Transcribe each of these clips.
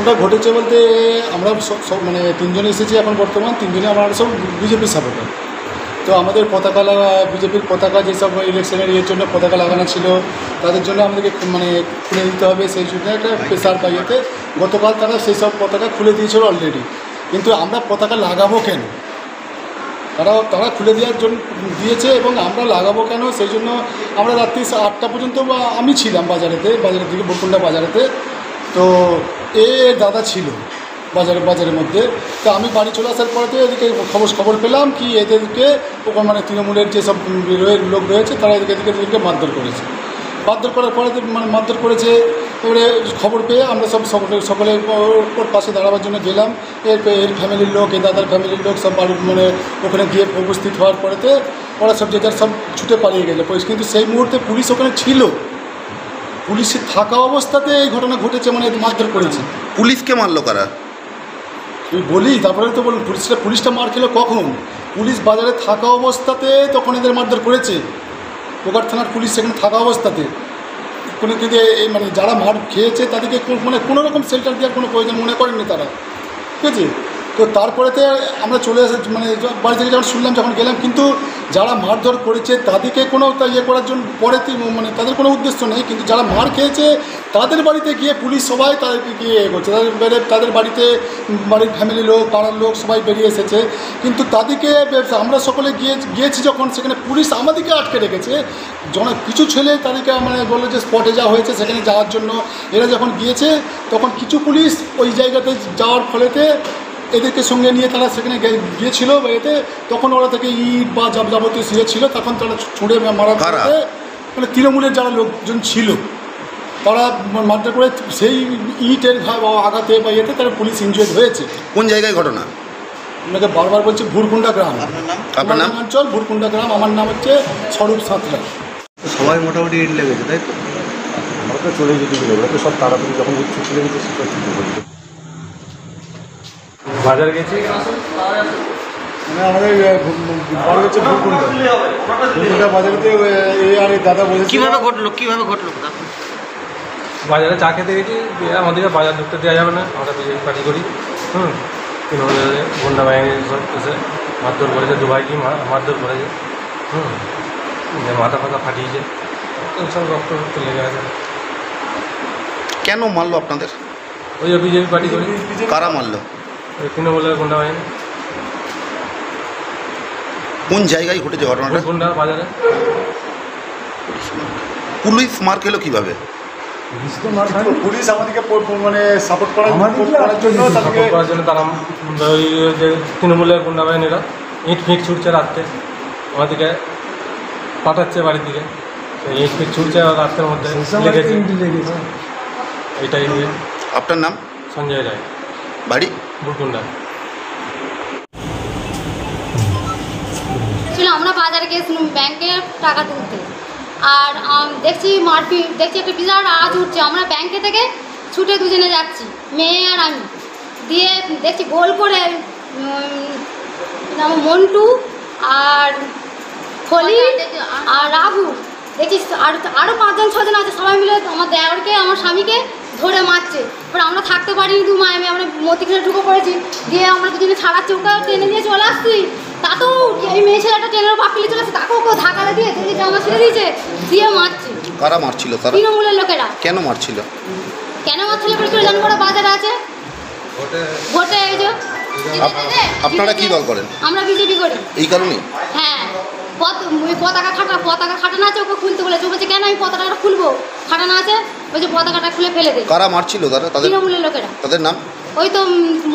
ঘটনাটা ঘটেছে বলতে আমরা সব মানে তিনজনে এসেছি এখন বর্তমান, তিনজনে আমরা সব বিজেপির সাপোর্টার। তো আমাদের পতাকা বিজেপির পতাকা যেসব ইলেকশনের ইয়ের জন্য পতাকা লাগানো ছিল তাদের জন্য আমাদেরকে মানে খুলে দিতে হবে, সেই জন্য একটা প্রেসার পাইয়েতে গতকাল তারা সেই সব পতাকা খুলে দিয়েছিল অলরেডি। কিন্তু আমরা পতাকা লাগাবো কেন, তারা খুলে দেওয়ার জন্য দিয়েছে এবং আমরা লাগাবো কেন, সেই জন্য আমরা রাত্রি 8টা পর্যন্ত আমি ছিলাম বাজারের দিকে বরকুন্ডা বাজারেতে। তো দাদা ছিল বাজারের মধ্যে। তো আমি বাড়ি চলে আসার পরেতে এদিকে খবর পেলাম কি এদেরকে মানে তৃণমূলের যেসব লোক রয়েছে তারা এদেরকে মারধর করেছে। মারধর করার পরে মানে মারধর করেছে। এবারে খবর পেয়ে আমরা সকলে ওর পাশে দাঁড়াবার জন্য গেলাম। এর ফ্যামিলির লোক, এ দাদার ফ্যামিলির লোক সব মানে ওখানে গিয়ে উপস্থিত হওয়ার পরেতে ওরা সব যে যার সব ছুটে পালিয়ে গেল। কিন্তু সেই মুহূর্তে পুলিশ ওখানে ছিল, পুলিশের থাকা অবস্থাতে এই ঘটনা ঘটেছে, মানে মারধর করেছে। পুলিশকে মারলো কারা তুই বলি, তারপরে তো বলুন পুলিশটা মার খেলো কখন? পুলিশ বাজারে থাকা অবস্থাতে তখন এদের মারধর করেছে। গোঘাট থানার পুলিশ সেখানে থাকা অবস্থাতে কিন্তু এই মানে যারা মার খেয়েছে তাদেরকে মানে কোনো রকম শেল্টার দেওয়ার কোনো প্রয়োজন মনে করেননি তারা, ঠিক আছে? তো তারপরেতে আমরা চলে আসে মানে বাড়ি থেকে যখন শুনলাম, যখন গেলাম, কিন্তু যারা মারধর করেছে তাদেরকে কোনো ইয়ে করার জন্য পরে মানে তাদের কোনো উদ্দেশ্য নেই। কিন্তু যারা মার খেয়েছে তাদের বাড়িতে গিয়ে পুলিশ সবাই তাদেরকে গিয়ে করছে, তাদের বাড়িতে বাড়ির ফ্যামিলি লোক, পাড়ার লোক সবাই বেরিয়ে এসেছে। কিন্তু তাদেরকে আমরা সকলে গিয়েছি যখন, সেখানে পুলিশ আমাদেরকে আটকে রেখেছে। কিছু ছেলে তাদেরকে মানে বললো যে স্পটে যা হয়েছে সেখানে যাওয়ার জন্য। এরা যখন গিয়েছে তখন কিছু পুলিশ ওই জায়গাতে যাওয়ার ফলেতে এদেরকে সঙ্গে নিয়ে তারা সেখানে গিয়েছিল এতে, তখন ওরা থেকে ইট বা যাবতীয় সিয়ে ছিল, তখন তারা ছুঁড়ে মারার পরে মানে তৃণমূলের যারা লোকজন ছিল তারা মারধর করে সেই ইটের আঘাতে বা এতে তারা পুলিশ ইনজুর্ড হয়েছে। কোন জায়গায় ঘটনা? আপনাকে বারবার বলছি ভুরকুন্ডা গ্রাম, আপনার নাম? অঞ্চল ভুরকুন্ডা গ্রাম। আমার নাম হচ্ছে স্বরূপ সাঁতরা। সবাই মোটামুটি ইট লেগেছে, তাই তো? আমরা তো চলে যেতে গেলে তো সব তাড়াতাড়ি যখন উঠছে চলে গেছে সেটা ছুটি করছে। বাজার গেছি মানে আমাদের বাড়ি হচ্ছে ভুরকুন্ডা বাজারেতে আর দাদা বলেছে। কিভাবে ঘটলো বাজারে চা খেতে গেছি, আমাদেরকে বাজার ঢুকতে দেওয়া যাবে না, আমরা বিজেপি পার্টি করি। তৃণমূলের গুন্ডা বাহিনী সব এসে মারধর করেছে, দুভাইকে মারধর করেছে। মাথা ফাথা ফাটিয়েছে, সব রক্ত লেগে গেছে। কেন মারলো আপনাদের? ওই যে বিজেপি পার্টি করি। কারা মারলো? ওই তৃণমূলের গুন্ডা বাহিনী। কোন জায়গায় ঘটেছে ঘটনাটা? গুন্ডা বাজারে। পুলিশ মার খেলো কিভাবে? পুলিশ আমাদেরকে মানে সাপোর্ট করার জন্য তারা ওই যে তৃণমূলের গুন্ডা বাহিনীরা ইট ফিট ছুটছে রাত্রে, আমাদেরকে পাঠাচ্ছে বাড়ির দিকে। ইট ফিট ছুটছে রাত্রের মধ্যে লেগেছে। এটাই। আপনার নাম? সঞ্জয় রায়, বাড়ি ভুরকুন্ডা। আমরা বাজারে গেছিলাম ব্যাংকে টাকা তুলতে, আর দেখছি মারপিট, দেখছি একটা বিরাট আওয়াজ উঠছে। আমরা ব্যাংকে থেকে ছুটে দুজনে যাচ্ছি, মেয়ে আর আমি। দিয়ে দেখছি গোল করে মন্টু আর খলি আর রাঘু, দেখছি আরও 5-6জন আছে, সবাই মিলে আমার দেওরকে আমার স্বামীকে ধরে মারছে। এবার আমরা থাকতে পারিনি, দু মায়ে আমরা মতিখানে ঢুকে পড়েছি। দিয়ে আমরা দুজনে ছাড়াচ্ছি, ওকে টেনে নিয়ে চলে আসছি। তাতেও এই মেয়ে ছেলেটা ট্রেনের পাপিলে চলে আসছে, তাকেও কেউ ধাক্কা দিয়ে জামা ছেড়ে দিয়েছে, দিয়ে মারছে। কারা মারছিল? তৃণমূলের লোকেরা। কেন মারছিল? জান করে বাজার আছে ভোটে। এই যে আপনারা কি দল করেন? আমরা বিজেপি করি। এই কারণে? হ্যাঁ, পতাকা খাটানো আছে, ওকে খুলতে বলেছে। ও বলছে কেন আমি পতাকাটা খুলবো, খাটানো আছে। ওই যে পতাকাটা খুলে ফেলে দেয়। কারা মারছিল তারা? তৃণমূলের লোকেরা। তাদের নাম? ওই তো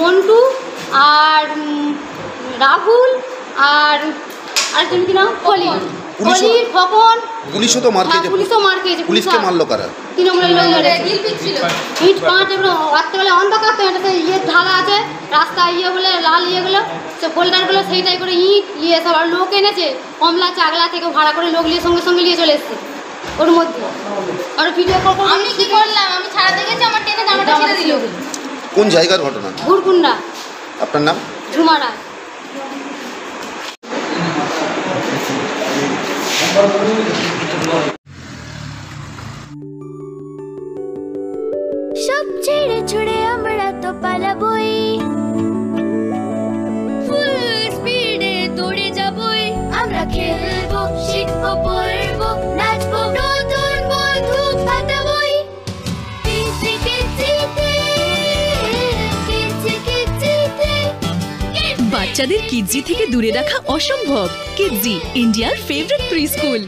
মন্টু আর রাহুল আর আরেকজন কি নাম, খলি, খোকন। পুলিশও তো মার খেয়েছে। পুলিশকে মারলো কারা? তৃণমূলের লোক ইট পাঁচ রাত্রেবেলা অন্ধকার তো, এটা ইয়ে ঢালা আছে রাস্তা, ইয়ে বলে লাল ইয়েগুলো সে ফোল্ডারগুলো, সেইটাই করে ইট সব। আর লোক এনেছে কমলা চাগলা থেকে ভাড়া করে, লোক নিয়ে সঙ্গে সঙ্গে নিয়ে চলে এসছে ওর মধ্যে। আর ভিডিও কল আমি কি করলাম, আমি ছাড়াতে গেছি, আমার টেনে জামাটা ছেড়ে দিল। কোন জায়গার ঘটনা? ভুরকুন্ডা। আপনার নাম? ঝুমারা। সব ছেড়ে ছুড়ে আমরা তো পড়বো নাচবো নতুন বন্ধু পাতাবই কিচি কিচিতে কিচি কিচিতে। বাচ্চাদের কিডজি থেকে দূরে রাখা অসম্ভব। কিডজি, ইন্ডিয়ার ফেভারিট প্রি স্কুল।